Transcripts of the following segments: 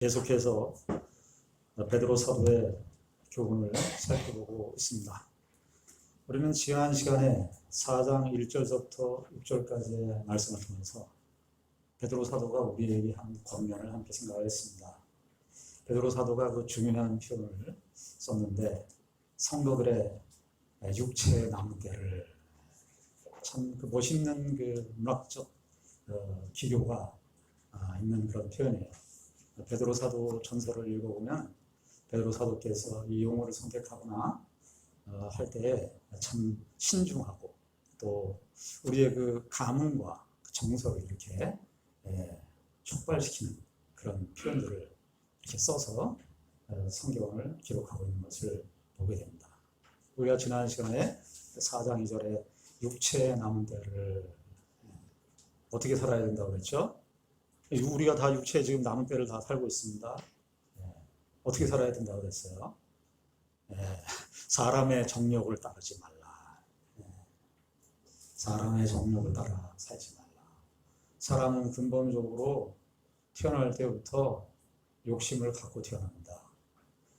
계속해서 베드로 사도의 교훈을 살펴보고 있습니다. 우리는 지난 시간에 4장 1절부터 6절까지의 말씀을 통해서 베드로 사도가 우리에게 한 권면을 함께 생각했습니다. 베드로 사도가 그 중요한 표현을 썼는데, 성도들의 육체의 나무대를, 참 그 멋있는 그 문학적 기교가 있는 그런 표현이에요. 베드로 사도 전서를 읽어보면 베드로 사도께서 이 용어를 선택하거나 할 때에 참 신중하고, 또 우리의 그 감흥과 정서를 이렇게 촉발시키는 그런 표현들을 이렇게 써서 성경을 기록하고 있는 것을 보게 됩니다. 우리가 지난 시간에 4장 2절에 육체의 남은 때를 어떻게 살아야 된다고 그랬죠? 우리가 다 육체에 지금 남은 때를 다 살고 있습니다. 어떻게 살아야 된다고 그랬어요? 사람의 정욕을 따르지 말라. 사람의 정욕을 따라 살지 말라. 사람은 근본적으로 태어날 때부터 욕심을 갖고 태어납니다.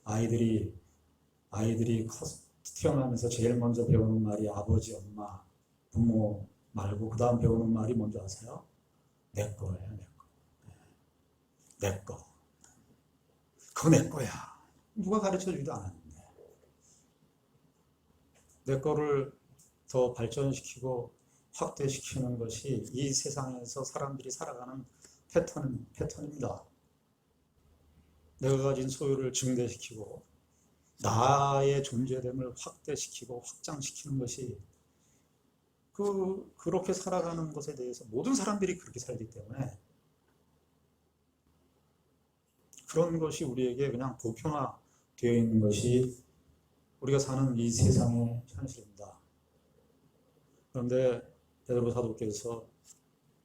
아이들이 태어나면서 제일 먼저 배우는 말이 아버지, 엄마, 부모 말고 그 다음 배우는 말이 뭔지 아세요? 내 거예요, 내 거. 내 거. 그거 내 거야. 누가 가르쳐주지도 않았는데. 내 거를 더 발전시키고 확대시키는 것이 이 세상에서 사람들이 살아가는 패턴입니다. 내가 가진 소유를 증대시키고 나의 존재됨을 확대시키고 확장시키는 것이 그렇게 살아가는 것에 대해서 모든 사람들이 그렇게 살기 때문에 그런 것이 우리에게 그냥 보편화되어 있는 것이 우리가 사는 이 세상의 현실입니다. 그런데 베드로 사도께서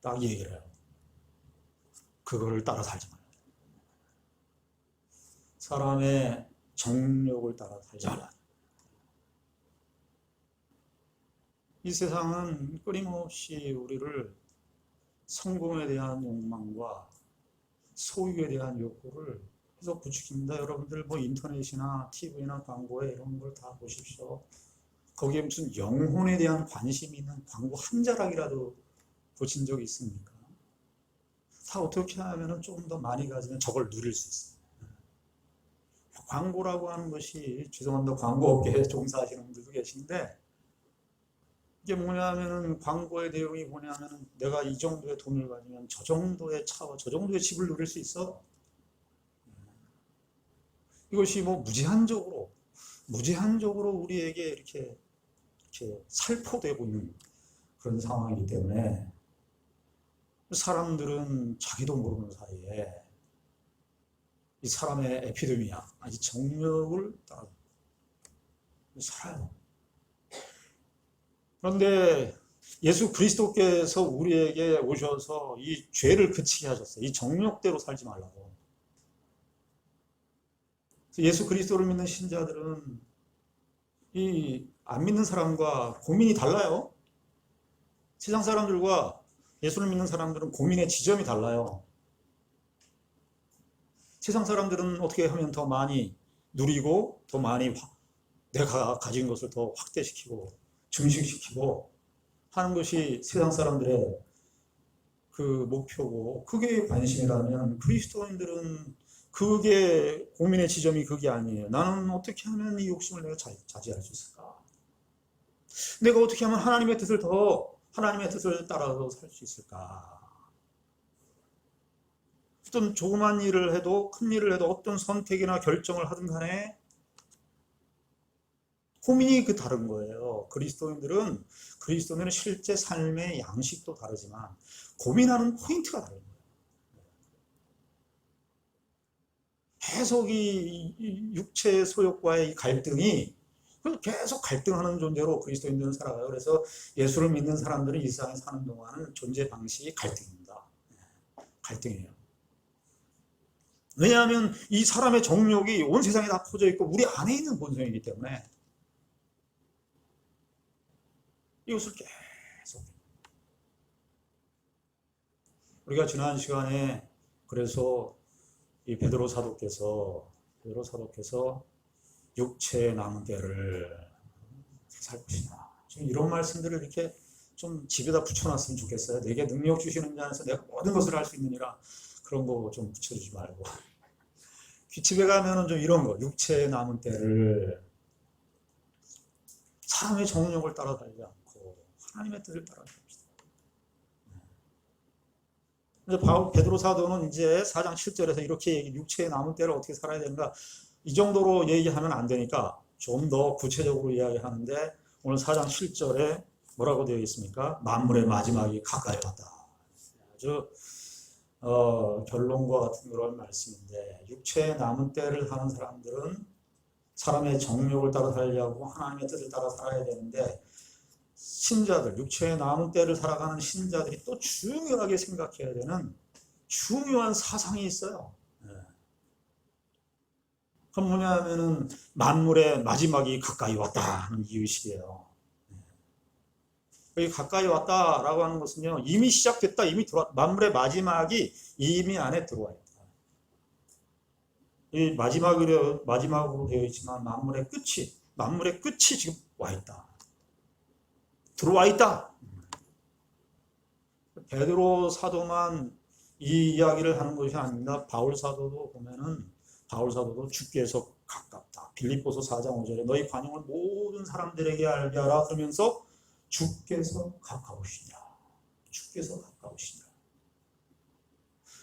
딱 얘기를 해요. 그거를 따라 살지 말라. 사람의 정욕을 따라 살지 말라. 이 세상은 끊임없이 우리를 성공에 대한 욕망과 소유에 대한 욕구를 계속 부추깁니다. 여러분들 뭐 인터넷이나 TV나 광고에 이런 걸 다 보십시오. 거기에 무슨 영혼에 대한 관심이 있는 광고 한 자락이라도 보신 적이 있습니까? 다 어떻게 하면 조금 더 많이 가지면 저걸 누릴 수 있어요. 광고라고 하는 것이, 죄송합니다, 광고업계에 종사하시는 분들도 계신데, 이게 뭐냐면은 광고의 내용이 뭐냐면은 내가 이 정도의 돈을 가지면 저 정도의 차와 저 정도의 집을 누릴 수 있어. 이것이 뭐 무제한적으로 우리에게 이렇게 살포되고 있는 그런 상황이기 때문에 사람들은 자기도 모르는 사이에 이 사람의 에피데미아, 이 정력을 따라 살아요. 그런데 예수 그리스도께서 우리에게 오셔서 이 죄를 그치게 하셨어요. 이 정욕대로 살지 말라고. 예수 그리스도를 믿는 신자들은 이 안 믿는 사람과 고민이 달라요. 세상 사람들과 예수를 믿는 사람들은 고민의 지점이 달라요. 세상 사람들은 어떻게 하면 더 많이 누리고 더 많이 내가 가진 것을 더 확대시키고 증식시키고 하는 것이 세상 사람들의 그 목표고, 그게 관심이라면 그리스도인들은 그게 고민의 지점이 그게 아니에요. 나는 어떻게 하면 이 욕심을 내가 자제할 수 있을까? 내가 어떻게 하면 하나님의 뜻을 따라서 살 수 있을까? 어떤 조그만 일을 해도 큰 일을 해도 어떤 선택이나 결정을 하든 간에 고민이 다른 거예요. 그리스도인들은 실제 삶의 양식도 다르지만 고민하는 포인트가 다른 거예요. 계속 이 육체의 소욕과의 갈등이 계속 갈등하는 존재로 그리스도인들은 살아가요. 그래서 예수를 믿는 사람들은 이 세상에 사는 동안은 존재 방식이 갈등입니다. 갈등이에요. 왜냐하면 이 사람의 정욕이 온 세상에 다 퍼져 있고 우리 안에 있는 본성이기 때문에 이것을 계속, 우리가 지난 시간에 그래서 이 베드로 사도께서 육체의 남은 때를 살 것이냐. 지금 이런 말씀들을 이렇게 좀 집에다 붙여놨으면 좋겠어요. 내게 능력 주시는 자 안에서 내가 모든 것을 할 수 있느니라. 그런 거 좀 붙여주지 말고. 집에 가면은 좀 이런 거, 육체의 남은 때를 사람의 정욕을 따라다니지 않고 하나님의 뜻을 따라갑시다. 베드로 사도는 이제 4장 7절에서 이렇게 육체의 남은 때를 어떻게 살아야 되는가, 이 정도로 얘기하면 안 되니까 좀 더 구체적으로 이야기하는데, 오늘 4장 7절에 뭐라고 되어 있습니까? 만물의 마지막이 가까이 왔다. 아주 결론과 같은 그런 말씀인데, 육체의 남은 때를 하는 사람들은 사람의 정욕을 따라 살려고 하나님의 뜻을 따라 살아야 되는데, 신자들, 육체의 남은 때를 살아가는 신자들이 또 중요하게 생각해야 되는 중요한 사상이 있어요. 그건 뭐냐면은 만물의 마지막이 가까이 왔다 하는 이유식이에요. 여기 가까이 왔다라고 하는 것은요, 이미 시작됐다, 이미 만물의 마지막이 이미 안에 들어와 있다. 이 마지막으로 되어 있지만 만물의 끝이 지금 와 있다. 들어와 있다. 베드로 사도만 이 이야기를 하는 것이 아닙니다. 바울 사도도 보면은, 바울 사도도 주께서 가깝다. 빌립보서 4장 5절에 너희 관용을 모든 사람들에게 알게 하라 그러면서 주께서 가까우시냐. 주께서 가까우시냐.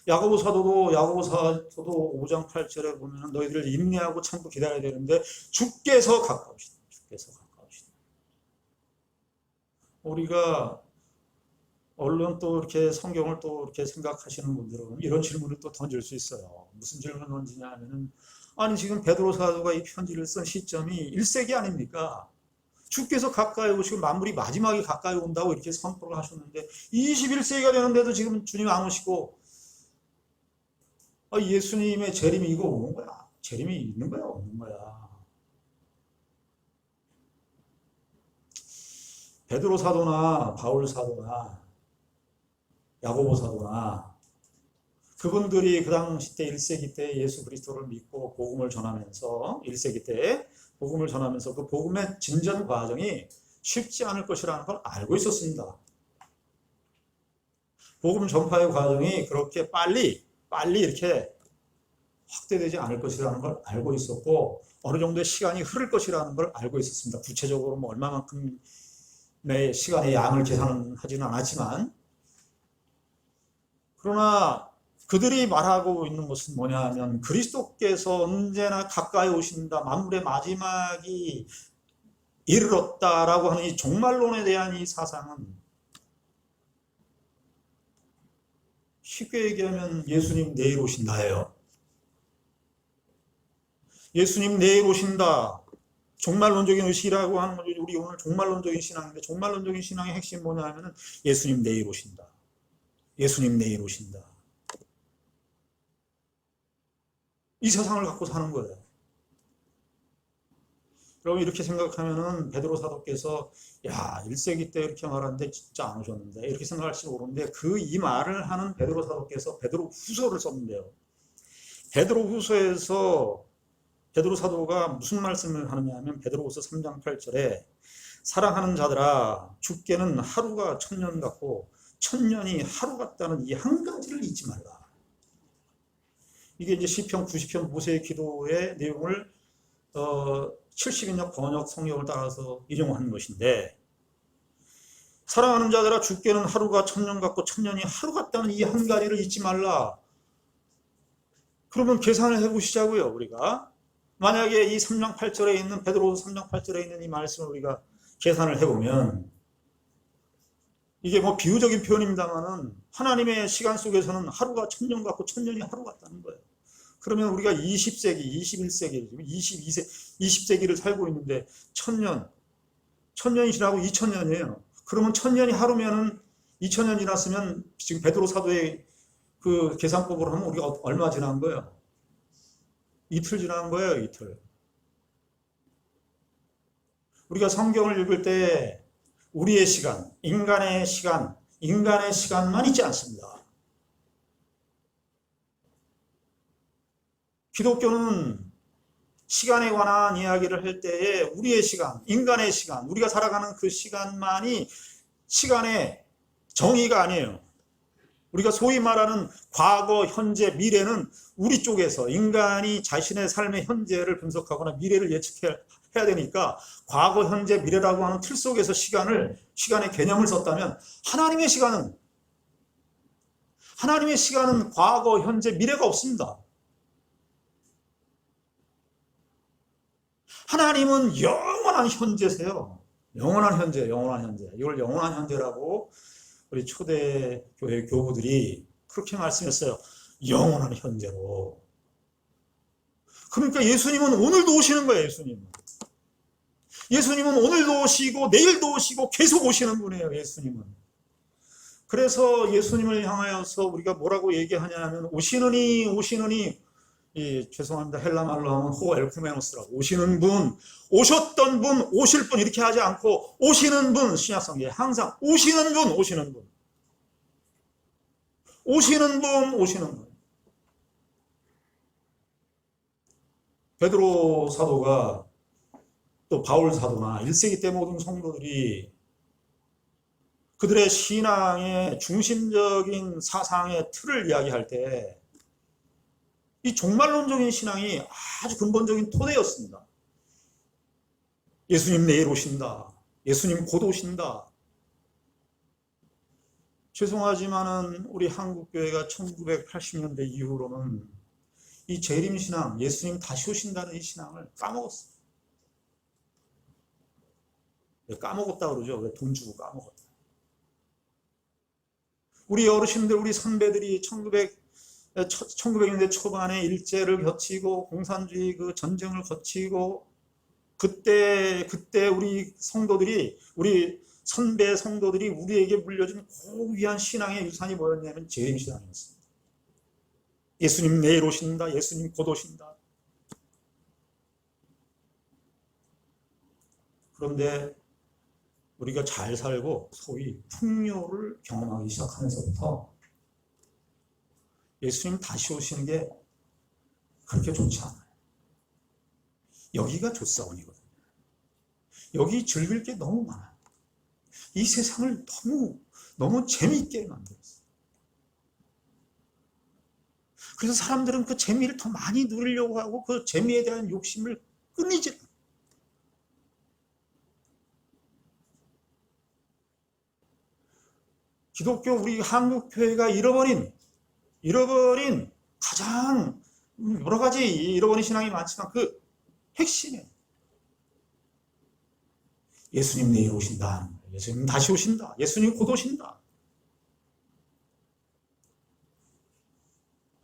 야고보 사도도 5장 8절에 보면 너희들을 인내하고 참고 기다려야 되는데 주께서 가까우시다. 주께서 가까우시다. 우리가 얼른 또 이렇게 성경을 또 이렇게 생각하시는 분들은 이런 질문을 또 던질 수 있어요. 무슨 질문을 던지냐 하면은, 아니 지금 베드로 사도가 이 편지를 쓴 시점이 1세기 아닙니까? 주께서 가까이 오시고 만물이 마지막에 가까이 온다고 이렇게 선포를 하셨는데 21세기가 되는데도 지금 주님 안 오시고, 예수님의 재림이 이거 오는 거야? 재림이 있는 거야? 없는 거야? 베드로 사도나 바울 사도나 야고보 사도나 그분들이 그 당시 때 1세기 때 예수 그리스도를 믿고 복음을 전하면서 1세기 때 복음을 전하면서 그 복음의 진전 과정이 쉽지 않을 것이라는 걸 알고 있었습니다. 복음 전파의 과정이 그렇게 빨리 이렇게 확대되지 않을 것이라는 걸 알고 있었고, 어느 정도의 시간이 흐를 것이라는 걸 알고 있었습니다. 구체적으로 뭐 얼마만큼의 시간의 양을 계산하지는 않았지만, 그러나 그들이 말하고 있는 것은 뭐냐 하면 그리스도께서 언제나 가까이 오신다, 만물의 마지막이 이르렀다라고 하는 이 종말론에 대한 이 사상은, 쉽게 얘기하면 예수님 내일 오신다예요. 예수님 내일 오신다. 종말론적인 의식이라고 하는 거죠. 우리 오늘 종말론적인 신앙인데, 종말론적인 신앙의 핵심이 뭐냐 하면은 예수님 내일 오신다. 예수님 내일 오신다. 이 세상을 갖고 사는 거예요. 여러분 이렇게 생각하면은 베드로 사도께서 1세기 때 이렇게 말하는데 진짜 안 오셨는데 이렇게 생각할지 모르는데, 이 말을 하는 베드로 사도께서 베드로 후서를 썼는데요. 베드로 후서에서 베드로 사도가 무슨 말씀을 하느냐 하면 베드로후서 3장 8절에 사랑하는 자들아 주께는 하루가 천년 같고 천년이 하루 같다는 이 한 가지를 잊지 말라. 이게 이제 시편 90편 모세의 기도의 내용을 70인역 번역 성경을 따라서 인용한 것인데, 사랑하는 자들아 주께는 하루가 천년 같고 천년이 하루 같다는 이 한 가지를 잊지 말라. 그러면 계산을 해보시자고요. 우리가 만약에 이 3장 8절에 있는 베드로후서 3장 8절에 있는 이 말씀을 우리가 계산을 해보면, 이게 뭐 비유적인 표현입니다만은 하나님의 시간 속에서는 하루가 천년 같고 천년이 하루 같다는 거예요. 그러면 우리가 20세기, 21세기, 20세기를 살고 있는데 천년이 지나고 2000년이에요. 그러면 천년이 하루면은 2000년 지났으면 지금 베드로 사도의 그 계산법으로 하면 우리가 얼마 지난 거예요? 이틀 지난 거예요, 이틀. 우리가 성경을 읽을 때 우리의 시간, 인간의 시간만 있지 않습니다. 기독교는 시간에 관한 이야기를 할 때에 우리의 시간, 인간의 시간, 우리가 살아가는 그 시간만이 시간의 정의가 아니에요. 우리가 소위 말하는 과거, 현재, 미래는 우리 쪽에서 인간이 자신의 삶의 현재를 분석하거나 미래를 예측해야 되니까 과거, 현재, 미래라고 하는 틀 속에서 시간의 개념을 썼다면 하나님의 시간은 과거, 현재, 미래가 없습니다. 하나님은 영원한 현재세요. 영원한 현재. 이걸 영원한 현재라고 우리 초대교회 교부들이 그렇게 말씀했어요. 영원한 현재로. 그러니까 예수님은 오늘도 오시는 거예요. 예수님은 오늘도 오시고 내일도 오시고 계속 오시는 분이에요. 예수님은. 그래서 예수님을 향하여서 우리가 뭐라고 얘기하냐면 오시느니 죄송합니다. 헬라 말로 하면 호 엘쿠메노스라고 오시는 분, 오셨던 분, 오실 분 이렇게 하지 않고 오시는 분, 신약성경에 항상 오시는 분. 베드로 사도가 또 바울 사도나 1세기 때 모든 성도들이 그들의 신앙의 중심적인 사상의 틀을 이야기할 때 이 종말론적인 신앙이 아주 근본적인 토대였습니다. 예수님 내일 오신다. 예수님 곧 오신다. 죄송하지만은 우리 한국교회가 1980년대 이후로는 이 재림신앙, 예수님 다시 오신다는 이 신앙을 까먹었어요. 까먹었다 그러죠. 왜 돈 주고 까먹었다. 우리 어르신들, 우리 선배들이 1900년대 초반에 일제를 거치고 공산주의 그 전쟁을 거치고 그때 우리 성도들이, 우리 선배 성도들이 우리에게 물려준 고귀한 신앙의 유산이 뭐였냐면 재림신앙이었습니다. 예수님 내일 오신다. 예수님 곧 오신다. 그런데 우리가 잘 살고 소위 풍요를 경험하기 시작하면서부터 예수님 다시 오시는 게 그렇게 좋지 않아요. 여기가 조사원이거든요. 여기 즐길 게 너무 많아요. 이 세상을 너무 재미있게 만들었어요. 그래서 사람들은 그 재미를 더 많이 누리려고 하고 그 재미에 대한 욕심을 끊이지 않아요. 기독교 우리 한국교회가 잃어버린 가장 여러 가지 잃어버린 신앙이 많지만 그 핵심에 예수님 내일 오신다. 예수님 다시 오신다. 예수님 곧 오신다.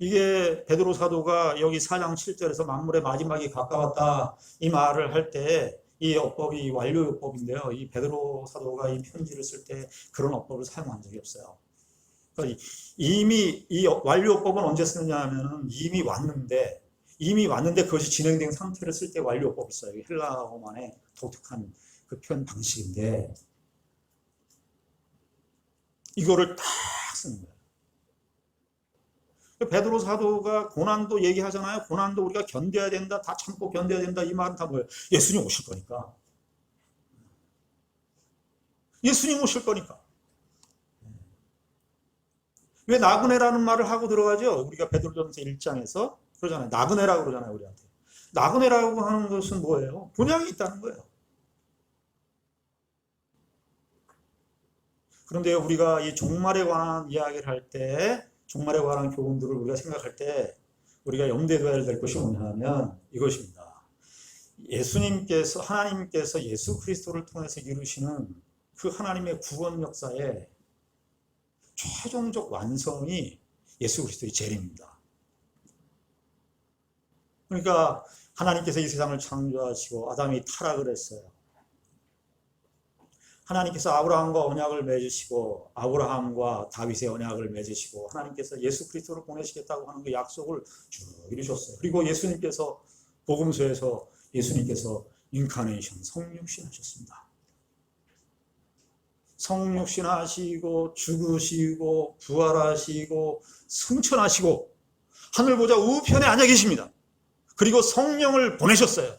이게 베드로 사도가 여기 4장 7절에서 만물의 마지막이 가까웠다 이 말을 할 때 이 어법이 완료요법인데요. 이 베드로 사도가 이 편지를 쓸 때 그런 어법을 사용한 적이 없어요. 그러니까 이미 이 완료요법은 언제 쓰느냐 하면은 이미 왔는데 그것이 진행된 상태를 쓸 때 완료요법을 써요. 헬라어만의 독특한 그 표현 방식인데 이거를 딱 쓰는 거예요. 베드로 사도가 고난도 얘기하잖아요. 고난도 우리가 견뎌야 된다. 다 참고 견뎌야 된다. 이 말은 다 뭐예요? 예수님 오실 거니까. 예수님 오실 거니까. 왜 나그네라는 말을 하고 들어가죠? 우리가 베드로전서 1장에서 그러잖아요. 나그네라고 그러잖아요. 우리한테. 나그네라고 하는 것은 뭐예요? 분양이 있다는 거예요. 그런데 우리가 이 종말에 관한 이야기를 할 때 종말에 관한 교훈들을 우리가 생각할 때 우리가 염두에 둬야 될 것이 뭐냐면 이것입니다. 하나님께서 예수 그리스도를 통해서 이루시는 그 하나님의 구원 역사의 최종적 완성이 예수 그리스도의 재림입니다. 그러니까 하나님께서 이 세상을 창조하시고 아담이 타락을 했어요. 하나님께서 아브라함과 언약을 맺으시고 아브라함과 다윗의 언약을 맺으시고 하나님께서 예수 그리스도를 보내시겠다고 하는 그 약속을 쭉 이루셨어요. 그리고 예수님께서 복음서에서 예수님께서 인카네이션 성육신 하셨습니다. 성육신 하시고 죽으시고 부활하시고 승천하시고 하늘 보좌 우편에 앉아 계십니다. 그리고 성령을 보내셨어요.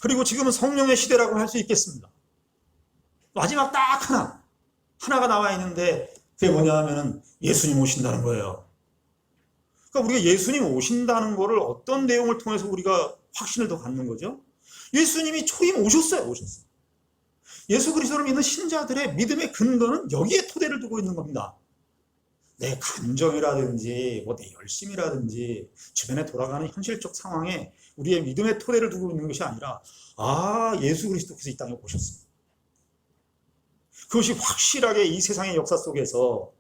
그리고 지금은 성령의 시대라고 할 수 있겠습니다. 마지막 딱 하나가 나와 있는데 그게 뭐냐 하면은 예수님 오신다는 거예요. 그러니까 우리가 예수님 오신다는 거를 어떤 내용을 통해서 우리가 확신을 더 갖는 거죠? 예수님이 초임 오셨어요. 예수 그리스도를 믿는 신자들의 믿음의 근거는 여기에 토대를 두고 있는 겁니다. 내 감정이라든지 내 열심이라든지 주변에 돌아가는 현실적 상황에 우리의 믿음의 토대를 두고 있는 것이 아니라 예수 그리스도께서 이 땅에 오셨습니다. 그것이 확실하게 이 세상의 역사 속에서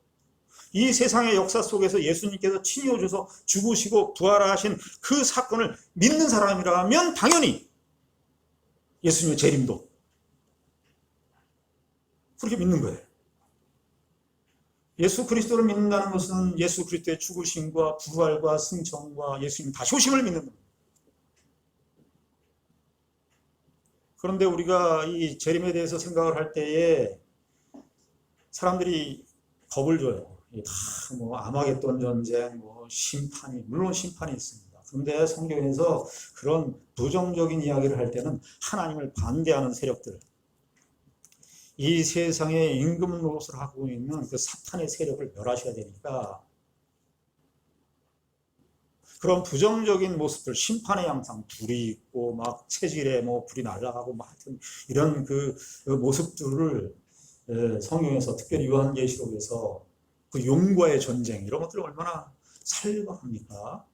예수님께서 친히 오셔서 죽으시고 부활하신 그 사건을 믿는 사람이라면 당연히 예수님의 재림도 그렇게 믿는 거예요. 예수 그리스도를 믿는다는 것은 예수 그리스도의 죽으심과 부활과 승천과 예수님 다시 오심을 믿는 겁니다. 그런데 우리가 이 재림에 대해서 생각을 할 때에 사람들이 겁을 줘요. 아마겟돈 전쟁, 심판이, 물론 심판이 있습니다. 그런데 성경에서 그런 부정적인 이야기를 할 때는 하나님을 반대하는 세력들, 이 세상에 임금 노릇을 하고 있는 그 사탄의 세력을 멸하셔야 되니까 그런 부정적인 모습들, 심판의 양상, 불이 있고 체질에 불이 날아가고 하여튼 이런 그 모습들을 성경에서 특별히 요한계시록에서 그 용과의 전쟁 이런 것들을 얼마나 살벌합니까?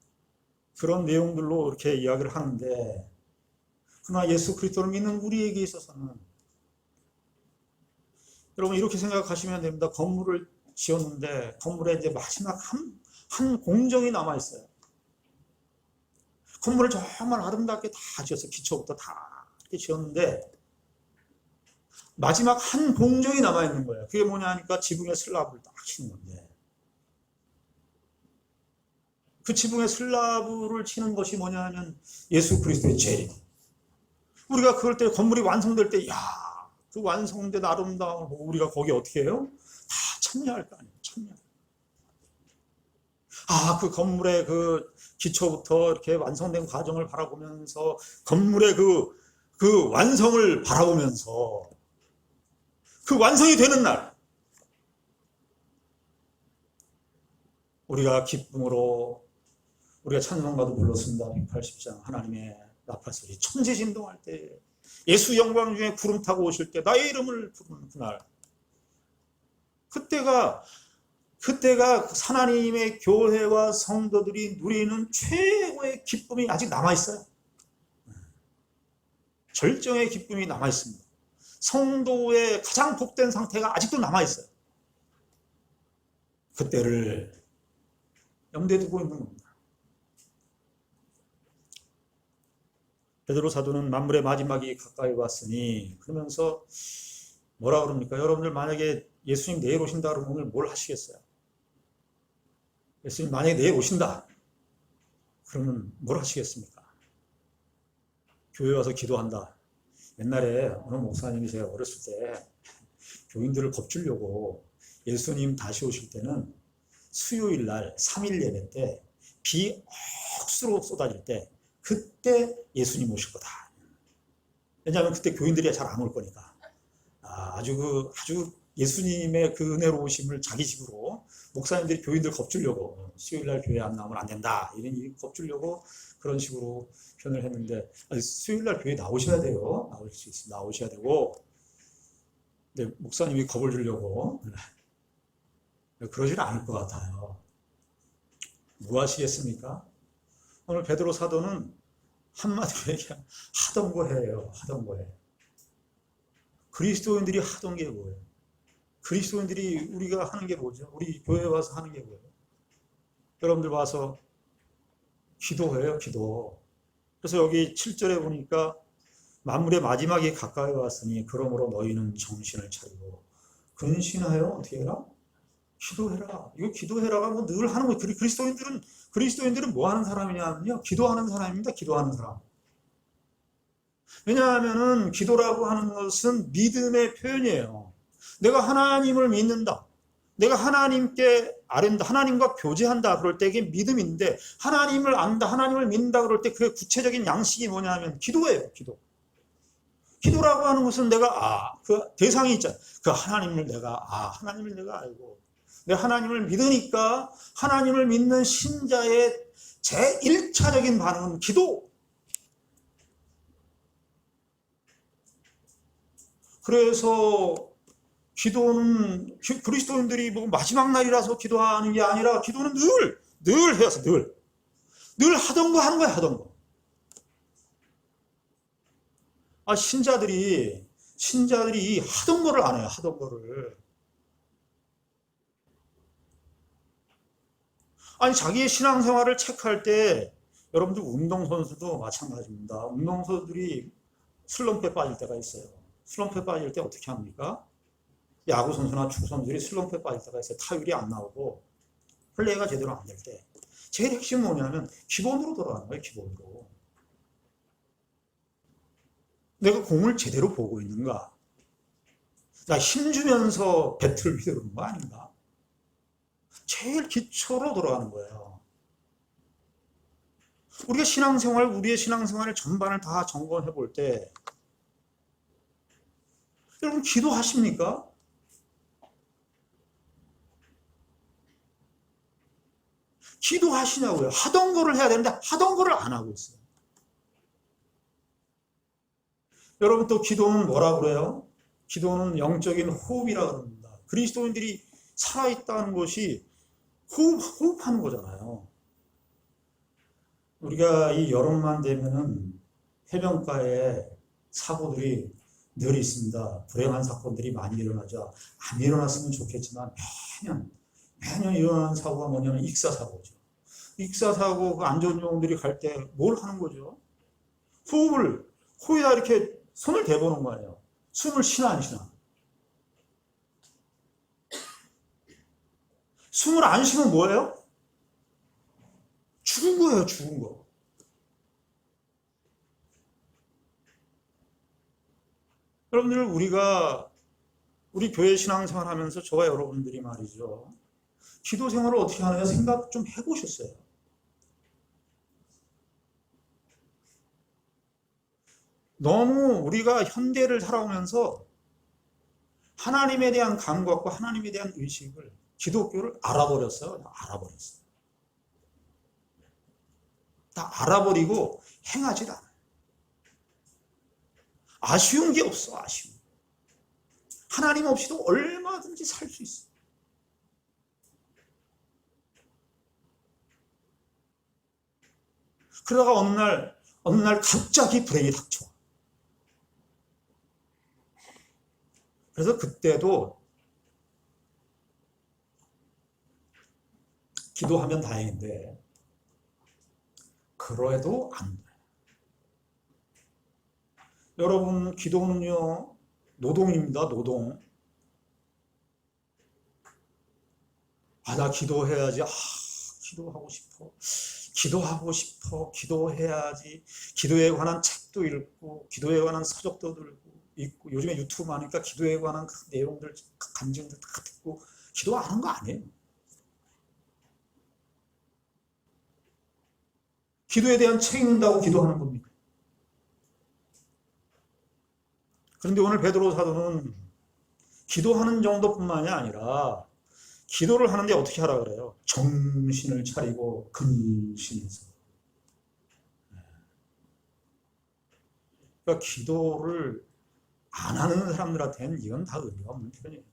그런 내용들로 이렇게 이야기를 하는데 그러나 예수 그리스도를 믿는 우리에게 있어서는 여러분 이렇게 생각하시면 됩니다. 건물을 지었는데 건물에 이제 마지막 한 공정이 남아 있어요. 건물을 정말 아름답게 다 지었어요. 기초부터 다 이렇게 지었는데 마지막 한 공정이 남아 있는 거예요. 그게 뭐냐 하니까 지붕에 슬라브를 딱 치는 건데 그 지붕에 슬라브를 치는 것이 뭐냐 하면 예수 그리스도의 재림. 우리가 그럴 때 건물이 완성될 때 그 완성된 아름다움 우리가 거기 어떻게 해요? 다 참여할 거 아니에요. 그 건물의 그 기초부터 이렇게 완성된 과정을 바라보면서 건물의 그 완성을 바라보면서 그 완성이 되는 날 우리가 기쁨으로 우리가 찬송가도 불렀습니다. 180장 하나님의 나팔소리 천지진동할 때 예수 영광 중에 구름 타고 오실 때 나의 이름을 부르는 그날 그때가 하나님의 교회와 성도들이 누리는 최고의 기쁨이 아직 남아있어요. 절정의 기쁨이 남아있습니다. 성도의 가장 복된 상태가 아직도 남아있어요. 그때를 염두에 두고 있는 겁니다. 베드로 사도는 만물의 마지막이 가까이 왔으니 그러면서 뭐라 그럽니까? 여러분들 만약에 예수님 내일 오신다 그러면 오늘 뭘 하시겠어요? 예수님 만약에 내일 오신다 그러면 뭘 하시겠습니까? 교회 와서 기도한다. 옛날에 어느 목사님이 제가 어렸을 때 교인들을 겁주려고 예수님 다시 오실 때는 수요일 날 3일 예배 때 비 억수로 쏟아질 때 그때 예수님 오실 거다. 왜냐하면 그때 교인들이 잘 안 올 거니까. 아주 예수님의 그 은혜로우심을 자기 식으로 목사님들이 교인들 겁주려고 수요일 날 교회 안 나오면 안 된다. 이런 겁주려고 그런 식으로 표현을 했는데 수요일 날 교회 나오셔야 돼요. 나올 수 있으면 나오셔야 되고 근데 목사님이 겁을 주려고 그러지는 않을 것 같아요. 뭐 하시겠습니까? 오늘 베드로 사도는 한마디로 얘기하면 하던 거 해요. 하던 거 해. 그리스도인들이 하던 게 뭐예요? 그리스도인들이 우리가 하는 게 뭐죠? 우리 교회에 와서 하는 게 뭐예요? 여러분들 와서 기도해요. 기도. 그래서 여기 7절에 보니까 만물의 마지막이 가까이 왔으니 그러므로 너희는 정신을 차리고 근신하여 어떻게 해라? 기도해라. 이거 기도해라가 늘 하는 거예요. 그리스도인들은 뭐 하는 사람이냐면요. 기도하는 사람입니다. 기도하는 사람. 왜냐하면은 기도라고 하는 것은 믿음의 표현이에요. 내가 하나님을 믿는다. 내가 하나님께 아랜다, 하나님과 교제한다 그럴 때 이게 믿음인데, 하나님을 안다, 하나님을 믿는다 그럴 때 그 구체적인 양식이 뭐냐면 기도예요. 기도. 기도라고 하는 것은 내가 그 대상이 있잖아. 그 하나님을 내가 알고 내가 하나님을 믿으니까 하나님을 믿는 신자의 제1차적인 반응은 기도. 그래서 기도는 그리스도인들이 뭐 마지막 날이라서 기도하는 게 아니라 기도는 늘 해왔어. 늘 하던 거 하는 거야. 하던 거. 신자들이 하던 거를 안 해요. 하던 거를. 자기의 신앙생활을 체크할 때 여러분들 운동선수도 마찬가지입니다. 운동선수들이 슬럼프에 빠질 때가 있어요. 슬럼프에 빠질 때 어떻게 합니까? 야구선수나 축구선수들이 슬럼프에 빠질 때가 있어요. 타율이 안 나오고 플레이가 제대로 안 될 때. 제일 핵심은 뭐냐면 기본으로 돌아가는 거예요. 기본으로. 내가 공을 제대로 보고 있는가? 나 힘주면서 배트를 휘두르는 거 아닌가? 제일 기초로 돌아가는 거예요. 우리의 신앙생활을 전반을 다 점검해 볼 때, 여러분 기도하십니까? 기도하시냐고요. 하던 거를 해야 되는데 하던 거를 안 하고 있어요. 여러분 또 기도는 뭐라 그래요? 기도는 영적인 호흡이라 그럽니다. 그리스도인들이 살아있다는 것이 호흡하는 거잖아요. 우리가 이 여름만 되면은 해변가에 사고들이 늘 있습니다. 불행한 사건들이 많이 일어나죠. 안 일어났으면 좋겠지만 매년 일어나는 사고가 뭐냐면 익사사고죠. 익사사고, 그 안전요원들이 갈 때 뭘 하는 거죠? 코에다 이렇게 손을 대보는 거예요. 숨을 쉬나 안 쉬나. 숨을 안 쉬면 뭐예요? 죽은 거예요, 죽은 거. 여러분들, 우리 교회 신앙생활 하면서 저와 여러분들이 말이죠. 기도 생활을 어떻게 하느냐 생각 좀 해보셨어요? 너무 우리가 현대를 살아오면서 하나님에 대한 감각과 하나님에 대한 의식을, 기독교를 알아버렸어요. 다 알아버리고 행하지 않아요. 아쉬운 게 없어. 아쉬운. 하나님 없이도 얼마든지 살 수 있어. 그러다가 어느 날 갑자기 불행이 닥쳐. 그래서 그때도 기도하면 다행인데 그래도 안 돼. 여러분, 기도는요 노동입니다. 노동. 나 기도해야지. 기도하고 싶어. 기도해야지. 기도에 관한 책도 읽고 기도에 관한 서적도 읽고 요즘에 유튜브 많으니까 기도에 관한 그 내용들, 간증들 다 듣고 기도 안 하는 거 아니에요. 기도에 대한 책 읽는다고 기도하는 겁니까? 그런데 오늘 베드로 사도는 기도하는 정도뿐만이 아니라 기도를 하는데 어떻게 하라 그래요? 정신을 차리고 근신해서. 그러니까 기도를 안 하는 사람들한테는 이건 다 의미가 없는 표현이에요.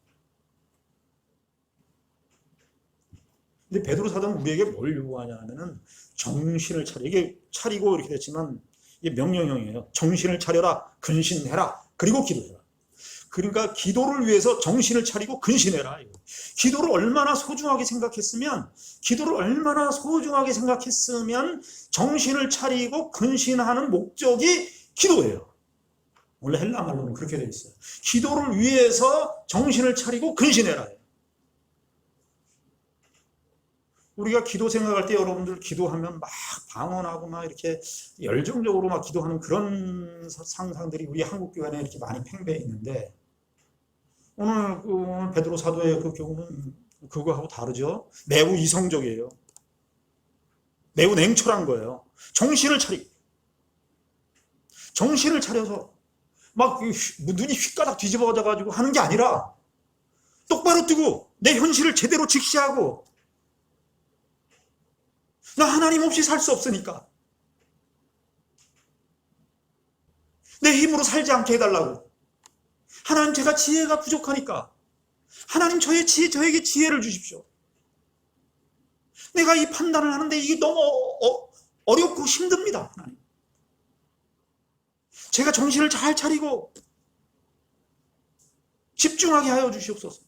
근데 베드로 사도는 우리에게 뭘 요구하냐 하면은 정신을 이게 차리고 이렇게 됐지만 이게 명령형이에요. 정신을 차려라, 근신해라, 그리고 기도해라. 그러니까 기도를 위해서 정신을 차리고 근신해라. 기도를 얼마나 소중하게 생각했으면 정신을 차리고 근신하는 목적이 기도예요. 원래 헬라 말로는 그렇게 되어 있어요. 기도를 위해서 정신을 차리고 근신해라. 우리가 기도 생각할 때 여러분들 기도하면 막 방언하고 막 이렇게 열정적으로 막 기도하는 그런 상상들이 우리 한국 교회 안에 이렇게 많이 팽배해 있는데, 오늘 베드로 사도의 그 경우는 그거하고 다르죠. 매우 이성적이에요. 매우 냉철한 거예요. 정신을 차려서 막 눈이 휘가닥 뒤집어져 가지고 하는 게 아니라 똑바로 뜨고 내 현실을 제대로 직시하고, 나 하나님 없이 살 수 없으니까 내 힘으로 살지 않게 해달라고. 하나님, 제가 지혜가 부족하니까 하나님 저에게 지혜를 주십시오. 내가 이 판단을 하는데 이게 너무 어렵고 힘듭니다. 하나님, 제가 정신을 잘 차리고 집중하게 하여 주시옵소서.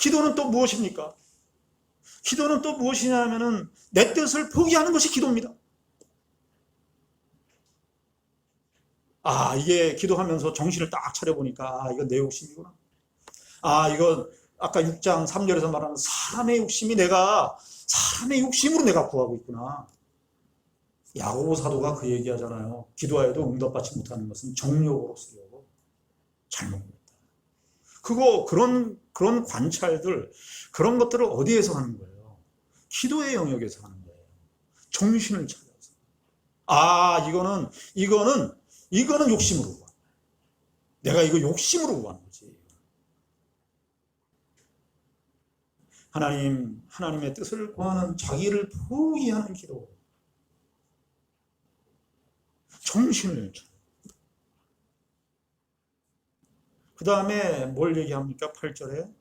기도는 또 무엇입니까? 기도는 또 무엇이냐면은 내 뜻을 포기하는 것이 기도입니다. 이게 기도하면서 정신을 딱 차려보니까, 이건 내 욕심이구나. 이건 아까 6장 3절에서 말하는 사람의 욕심이, 내가 사람의 욕심으로 내가 구하고 있구나. 야고보 사도가 그 얘기하잖아요. 기도하여도 응답받지 못하는 것은 정욕으로 쓰려고 잘못했다. 그런 관찰들, 그런 것들을 어디에서 하는 거예요? 기도의 영역에서 하는 거예요. 정신을 차려서. 이거는 욕심으로 구한 거야. 내가 이거 욕심으로 구한 거지. 하나님의 뜻을 구하는, 자기를 포기하는 기도. 정신을 차려. 그 다음에 뭘 얘기합니까? 8절에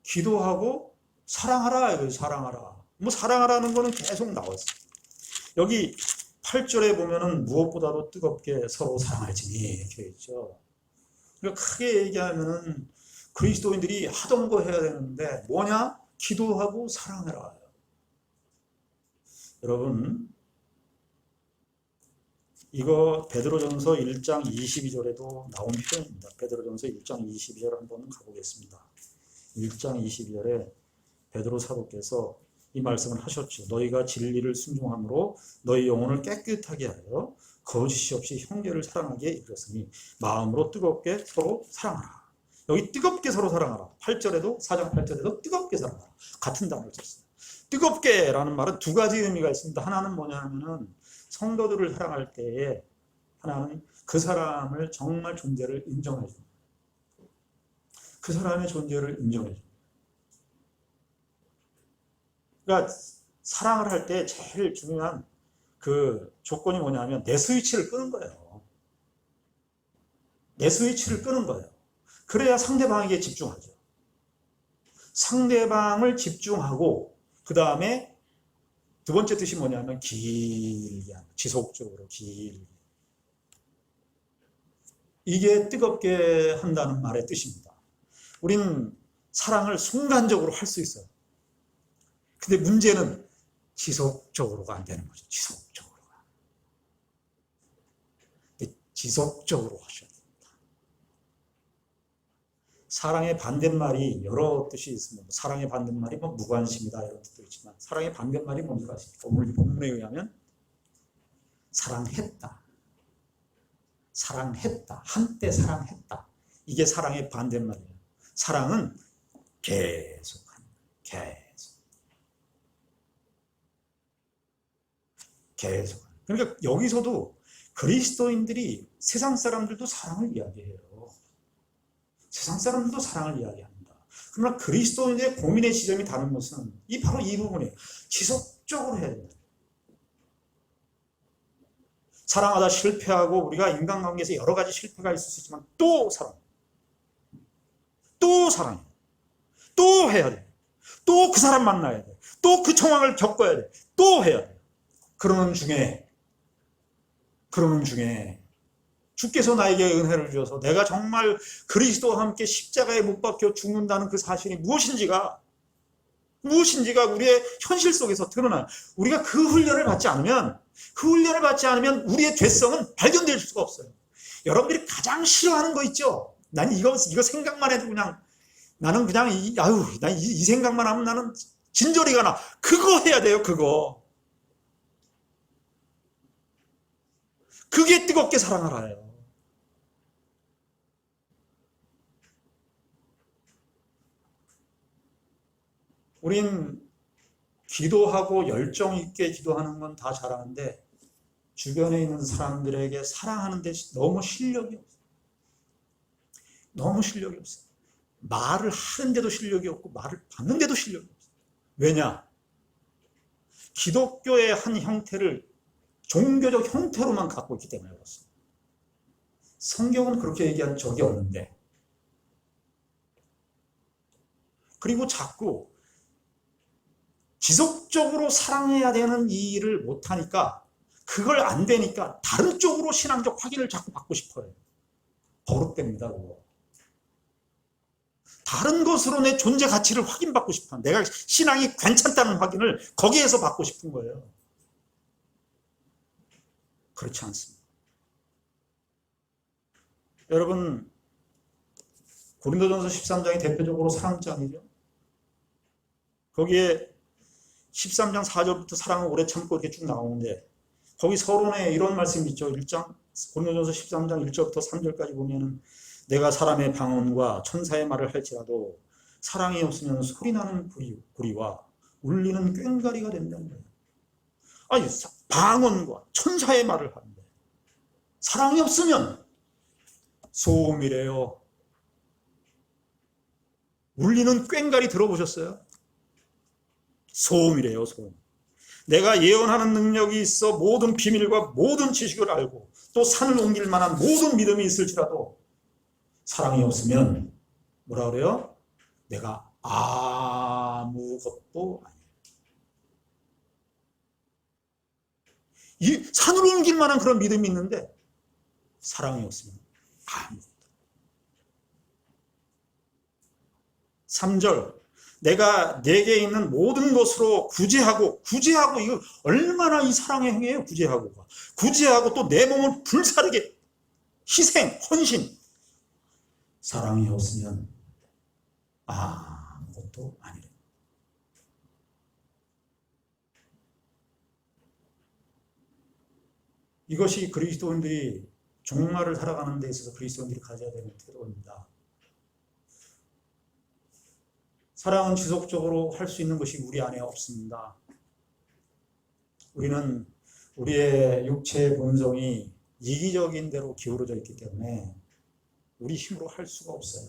기도하고 사랑하라. 이거예요. 사랑하라. 사랑하라는 거는 계속 나왔어요. 여기 8절에 보면은 무엇보다도 뜨겁게 서로 사랑할지니 이렇게 있죠. 그러니까 크게 얘기하면은 그리스도인들이 하던 거 해야 되는데 뭐냐? 기도하고 사랑해라. 여러분, 이거 베드로전서 1장 22절에도 나온 표현입니다. 베드로전서 1장 22절 한번 가보겠습니다. 1장 22절에 베드로 사도께서 이 말씀을 하셨죠. 너희가 진리를 순종함으로 너희 영혼을 깨끗하게 하여 거짓이 없이 형제를 사랑하게 이르렀으니 마음으로 뜨겁게 서로 사랑하라. 여기 뜨겁게 서로 사랑하라. 8절에도 4장 8절에도 뜨겁게 사랑하라. 같은 단어를 썼어요. 뜨겁게라는 말은 두 가지 의미가 있습니다. 하나는 뭐냐면은 성도들을 사랑할 때에 하나는 그 사람을 정말 존재를 인정해 줍니다. 그 사람의 존재를 인정해 줍니다. 그러니까 사랑을 할 때 제일 중요한 그 조건이 뭐냐면 내 스위치를 끄는 거예요. 내 스위치를 끄는 거예요. 그래야 상대방에게 집중하죠. 상대방을 집중하고, 그 다음에 두 번째 뜻이 뭐냐면 길게 하는, 지속적으로 길게. 이게 뜨겁게 한다는 말의 뜻입니다. 우린 사랑을 순간적으로 할 수 있어요. 근데 문제는 지속적으로가 안 되는 거죠. 지속적으로가. 지속적으로 하셔야 됩니다. 사랑의 반대말이 여러 뜻이 있습니다. 사랑의 반대말이 무관심이다 이런 뜻도 있지만, 사랑의 반대말이 뭔지 아십니까? 오늘 본문에 의하면 사랑했다. 사랑했다. 한때 사랑했다. 이게 사랑의 반대말이에요. 사랑은 계속하는 거예요. 계속. 그러니까 여기서도 그리스도인들이 세상 사람들도 사랑을 이야기해요. 세상 사람들도 사랑을 이야기합니다. 그러나 그리스도인의 고민의 지점이 다른 것은 바로 이 부분이에요. 지속적으로 해야 된다. 사랑하다 실패하고, 우리가 인간관계에서 여러 가지 실패가 있을 수 있지만 또 사랑, 또 사랑해, 또 해야 돼, 또 그 사람 만나야 돼, 또 그 상황을 겪어야 돼, 또 해야 돼. 그러는 중에 주께서 나에게 은혜를 주셔서 내가 정말 그리스도와 함께 십자가에 못 박혀 죽는다는 그 사실이 무엇인지가 우리의 현실 속에서 드러나요. 우리가 그 훈련을 받지 않으면 우리의 죄성은 발견될 수가 없어요. 여러분들이 가장 싫어하는 거 있죠? 난 이거 생각만 해도 나는 그냥 이 생각만 하면 나는 진저리가 나. 그거 해야 돼요. 그게 뜨겁게 사랑하라요. 우린 기도하고 열정 있게 기도하는 건 다 잘하는데 주변에 있는 사람들에게 사랑하는 데 너무 실력이 없어요. 너무 실력이 없어요. 말을 하는데도 실력이 없고 말을 받는데도 실력이 없어요. 왜냐? 기독교의 한 형태를 종교적 형태로만 갖고 있기 때문에 그렇습니다. 성경은 그렇게 얘기한 적이 없는데, 그리고 자꾸 지속적으로 사랑해야 되는 이 일을 못하니까, 그걸 안 되니까 다른 쪽으로 신앙적 확인을 자꾸 받고 싶어요. 버릇됩니다, 그거. 다른 것으로 내 존재 가치를 확인받고 싶어. 내가 신앙이 괜찮다는 확인을 거기에서 받고 싶은 거예요. 그렇지 않습니다. 여러분, 고린도전서 13장이 대표적으로 사랑장이죠. 거기에 13장 4절부터 사랑은 오래 참고 이렇게 쭉 나오는데, 거기 서론에 이런 말씀이 있죠. 고린도전서 13장 1절부터 3절까지 보면은, 내가 사람의 방언과 천사의 말을 할지라도 사랑이 없으면 소리나는 구리와 울리는 꽹과리가 된다는 거예요. 아니, 방언과 천사의 말을 하는데 사랑이 없으면 소음이래요. 울리는 꽹과리 들어보셨어요? 소음이래요, 소음. 내가 예언하는 능력이 있어 모든 비밀과 모든 지식을 알고 또 산을 옮길 만한 모든 믿음이 있을지라도 사랑이 없으면 뭐라 그래요? 내가 아무것도 아니에요. 이 산을 옮길 만한 그런 믿음이 있는데 사랑이 없으면 아무것도. 3절, 내가 내게 있는 모든 것으로 구제하고 이거 얼마나 이 사랑의 행위예요. 구제하고 또 내 몸을 불사르게 희생, 헌신. 사랑이 없으면 아무것도 아니래. 이것이 그리스도인들이 종말을 살아가는 데 있어서 그리스도인들이 가져야 되는 태도입니다. 사랑은 지속적으로 할 수 있는 것이 우리 안에 없습니다. 우리는 우리의 육체의 본성이 이기적인 대로 기울어져 있기 때문에 우리 힘으로 할 수가 없어요.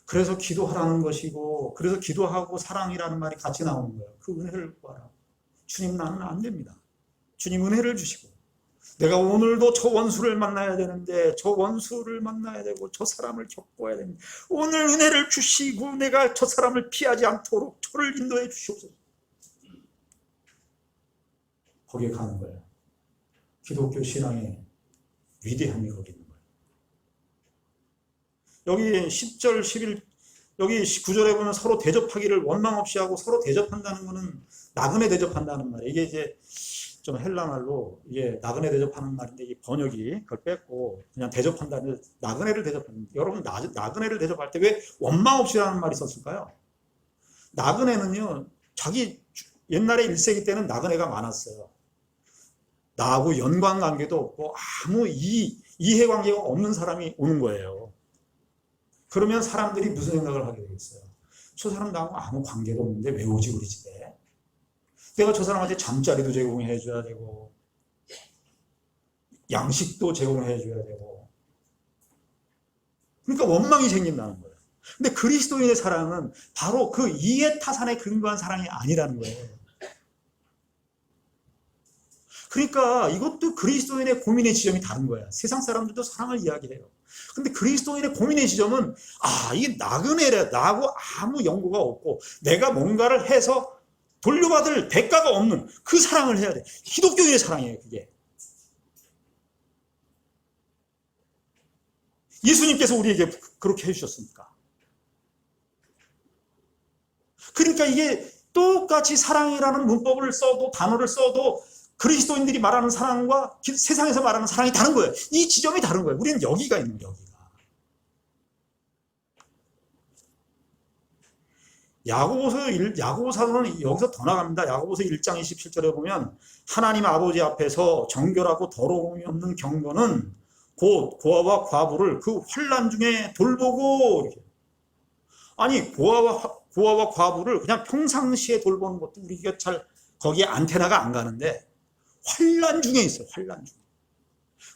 그래서 기도하라는 것이고, 그래서 기도하고 사랑이라는 말이 같이 나오는 거예요. 그 은혜를 구하라. 주님, 나는 안 됩니다. 주님 은혜를 주시고, 내가 오늘도 저 원수를 만나야 되는데 저 원수를 만나야 되고 저 사람을 겪어야 됩니다. 오늘 은혜를 주시고 내가 저 사람을 피하지 않도록 저를 인도해 주시옵소서. 거기에 가는 거예요. 기독교 신앙의 위대함이 거기 있는 거예요. 여기 10절, 11, 여기 9절에 보면 서로 대접하기를 원망 없이 하고, 서로 대접한다는 것은 나그네 대접한다는 말이에요. 이게 이제 좀 헬라말로 이게 나그네 대접하는 말인데, 이 번역이 그걸 뺐고 그냥 대접한다는, 나그네를 대접하는. 여러분, 나그네를 대접할 때 왜 원망 없이라는 말이 썼을까요? 나그네는요, 옛날에 1세기 때는 나그네가 많았어요. 나하고 연관관계도 없고 아무 이해관계가 없는 사람이 오는 거예요. 그러면 사람들이 무슨 생각을 하게 되겠어요? 저 사람 나하고 아무 관계도 없는데 왜 오지 우리 집에? 내가 저 사람한테 잠자리도 제공해 줘야 되고 양식도 제공해 줘야 되고, 그러니까 원망이 생긴다는 거예요. 근데 그리스도인의 사랑은 바로 그 이해타산에 근거한 사랑이 아니라는 거예요. 그러니까 이것도 그리스도인의 고민의 지점이 다른 거야. 세상 사람들도 사랑을 이야기해요. 근데 그리스도인의 고민의 지점은, 이게 나그네래, 나하고 아무 연고가 없고 내가 뭔가를 해서 돌려받을 대가가 없는 그 사랑을 해야 돼. 기독교인의 사랑이에요, 그게. 예수님께서 우리에게 그렇게 해주셨으니까. 그러니까 이게 똑같이 사랑이라는 문법을 써도, 단어를 써도 그리스도인들이 말하는 사랑과 세상에서 말하는 사랑이 다른 거예요. 이 지점이 다른 거예요. 우리는 여기가 있는 거예요, 여기가. 야고보서는 여기서 더 나갑니다. 야고보서 1장 27절에 보면, 하나님 아버지 앞에서 정결하고 더러움이 없는 경건은 곧 고아와 과부를 그 환난 중에 돌보고, 이렇게. 아니, 고아와 고아와 과부를 그냥 평상시에 돌보는 것도 우리가 잘 거기에 안테나가 안 가는데 환난 중에 있어요. 환난 중에.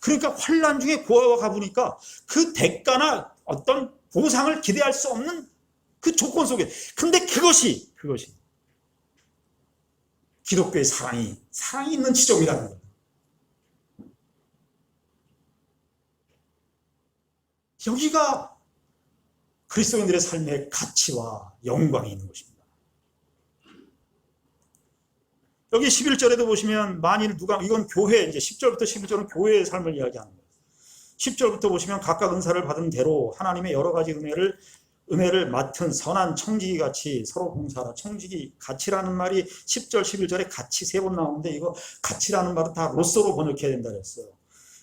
그러니까 환난 중에 고아와 과부니까 그 대가나 어떤 보상을 기대할 수 없는 그 조건 속에. 근데 그것이 기독교의 사랑이 있는 지점이라는 거예요. 여기가 그리스도인들의 삶의 가치와 영광이 있는 것입니다. 여기 11절에도 보시면 만일 누가, 이건 교회, 이제 10절부터 11절은 교회의 삶을 이야기하는 거예요. 10절부터 보시면 각각 은사를 받은 대로 하나님의 여러 가지 은혜를 맡은 선한 청지기 같이 서로 봉사하라. 청지기, 가치라는 말이 10절, 11절에 같이 3번 나오는데 이거 가치라는 말은 다 로서로 번역해야 된다 그랬어요.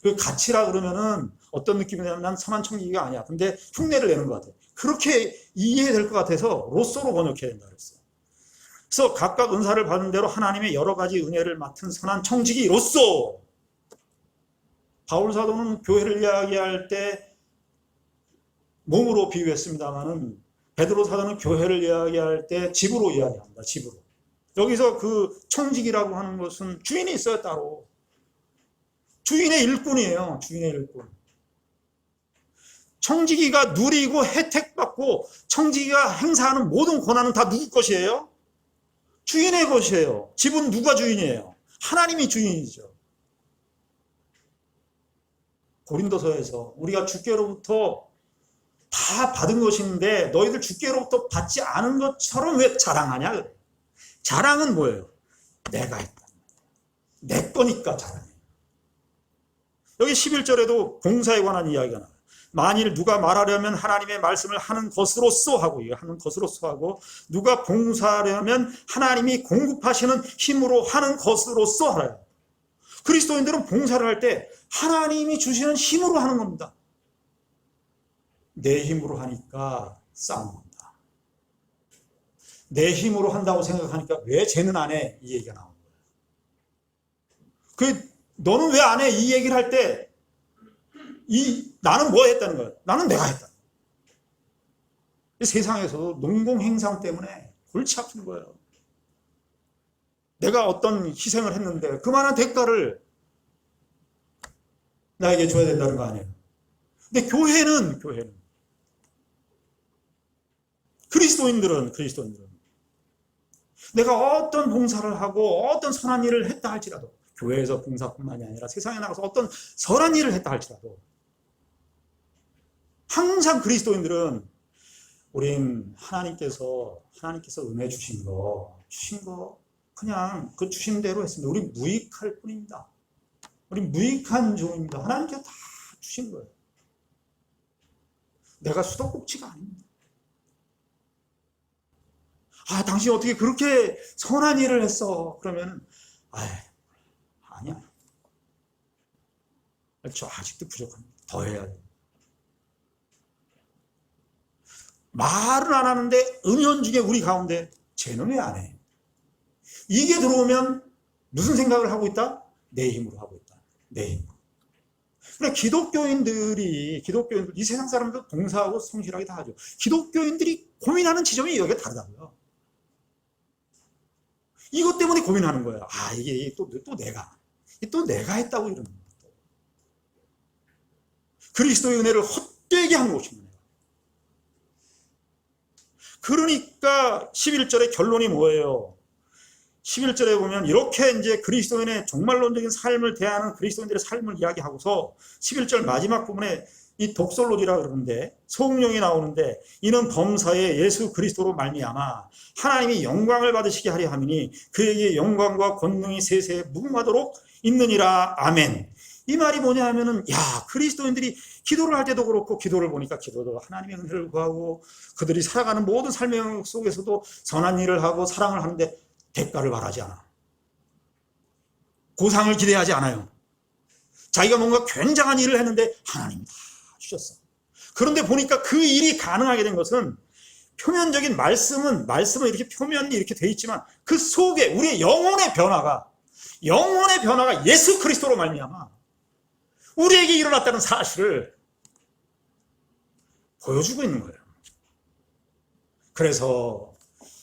그 가치라 그러면은 어떤 느낌이냐면 난 선한 청지기가 아니야. 근데 흉내를 내는 것 같아요. 그렇게 이해될 것 같아서 로서로 번역해야 된다 그랬어요. 그래서 각각 은사를 받은 대로 하나님의 여러 가지 은혜를 맡은 선한 청지기로서 바울 사도는 교회를 이야기할 때 몸으로 비유했습니다만은 베드로 사도는 교회를 이야기할 때 집으로 이야기합니다. 집으로. 여기서 그 청지기라고 하는 것은 주인이 있어요. 따로. 주인의 일꾼이에요. 주인의 일꾼. 청지기가 누리고 혜택받고 청지기가 행사하는 모든 권한은 다 누구 것이에요? 주인의 것이에요. 집은 누가 주인이에요? 하나님이 주인이죠. 고린도서에서 우리가 주께로부터 다 받은 것인데 너희들 주께로부터 받지 않은 것처럼 왜 자랑하냐? 그래. 자랑은 뭐예요? 내가 했다. 내 거니까 자랑해. 여기 11절에도 봉사에 관한 이야기가 나와요. 만일 누가 말하려면 하나님의 말씀을 하는 것으로서 하고, 이거 하는 것으로서 하고, 누가 봉사하려면 하나님이 공급하시는 힘으로 하는 것으로서 하라요. 그리스도인들은 봉사를 할 때 하나님이 주시는 힘으로 하는 겁니다. 내 힘으로 하니까 싸움한다. 내 힘으로 한다고 생각하니까 왜 쟤는 안 해? 이 얘기가 나오는 거예요. 너는 왜 안 해? 이 얘기를 할 때 나는 뭐 했다는 거예요? 나는 내가 했다. 세상에서 농공행상 때문에 골치 아픈 거예요. 내가 어떤 희생을 했는데 그만한 대가를 나에게 줘야 된다는 거 아니에요. 근데 교회는 그리스도인들은 내가 어떤 봉사를 하고 어떤 선한 일을 했다 할지라도, 교회에서 봉사뿐만이 아니라 세상에 나가서 어떤 선한 일을 했다 할지라도 항상 그리스도인들은 우린 하나님께서 은혜 주신 거 그냥 그 주신 대로 했습니다. 우리 무익할 뿐입니다. 우리 무익한 종입니다. 하나님께서 다 주신 거예요. 내가 수도꼭지가 아닙니다. 당신 어떻게 그렇게 선한 일을 했어? 그러면은 아니야. 저 아직도 부족합니다. 더 해야 돼. 말은 안 하는데 은연중에 우리 가운데 쟤는 왜 안 해? 이게 들어오면 무슨 생각을 하고 있다? 내 힘으로 하고 있다. 내 힘으로. 그러니까 기독교인들이 이 세상 사람들 봉사하고 성실하게 다 하죠. 기독교인들이 고민하는 지점이 여기가 다르다고요. 이것 때문에 고민하는 거예요. 이게 또 내가 했다고 이러는 거예요. 그리스도의 은혜를 헛되게 한 것입니다. 그러니까 11절의 결론이 뭐예요? 11절에 보면 이렇게 이제 그리스도인의 종말론적인 삶을 대하는 그리스도인들의 삶을 이야기하고서 11절 마지막 부분에 이 독설론이라 그러는데 성령이 나오는데 이는 범사에 예수 그리스도로 말미암아 하나님이 영광을 받으시게 하려 함이니 그에게 영광과 권능이 세세에 무궁하도록 있느니라. 아멘. 이 말이 뭐냐 하면은 그리스도인들이 기도를 할 때도 그렇고, 기도를 보니까 기도도 하나님의 은혜를 구하고 그들이 살아가는 모든 삶의 속에서도 선한 일을 하고 사랑을 하는데 대가를 바라지 않아. 보상을 기대하지 않아요. 자기가 뭔가 굉장한 일을 했는데 하나님 다 주셨어. 그런데 보니까 그 일이 가능하게 된 것은 표면적인 말씀은 이렇게 표면이 이렇게 돼 있지만 그 속에 우리의 영혼의 변화가 예수 그리스도로 말미암아 우리에게 일어났다는 사실을 보여주고 있는 거예요. 그래서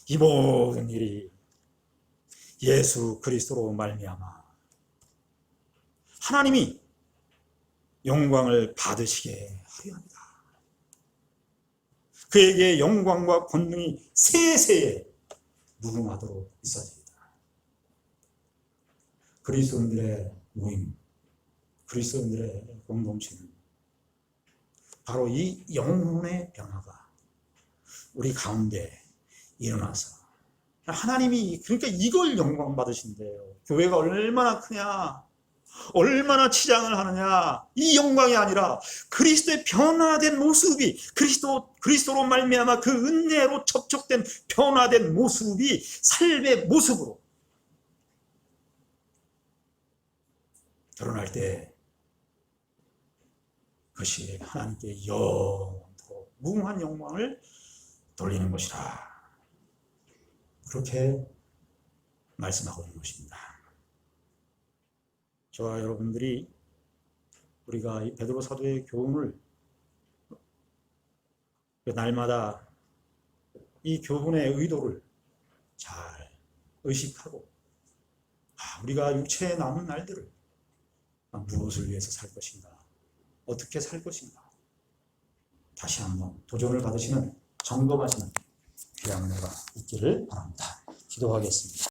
이 모든 일이 예수 그리스도로 말미암아 하나님이 영광을 받으시게 하려 합니다. 그에게 영광과 권능이 세세에 무궁하도록 있어집니다. 그리스도인들의 모임, 그리스도인들의 공동체는 바로 이 영혼의 변화가 우리 가운데 일어나서 하나님이 그러니까 이걸 영광 받으신대요. 교회가 얼마나 크냐, 얼마나 치장을 하느냐, 이 영광이 아니라 그리스도의 변화된 모습이 그리스도로 말미암아 그 은혜로 접촉된 변화된 모습이 삶의 모습으로 드러날 때 그것이 하나님께 영원토록 무궁한 영광을 돌리는 것이라, 그렇게 말씀하고 있는 것입니다. 저와 여러분들이 우리가 이 베드로 사도의 교훈을 날마다 이 교훈의 의도를 잘 의식하고 우리가 육체에 남은 날들을 무엇을 위해서 살 것인가, 어떻게 살 것인가 다시 한번 도전을 받으시는 점검하시는 귀한 은혜가 있기를 바랍니다. 기도하겠습니다.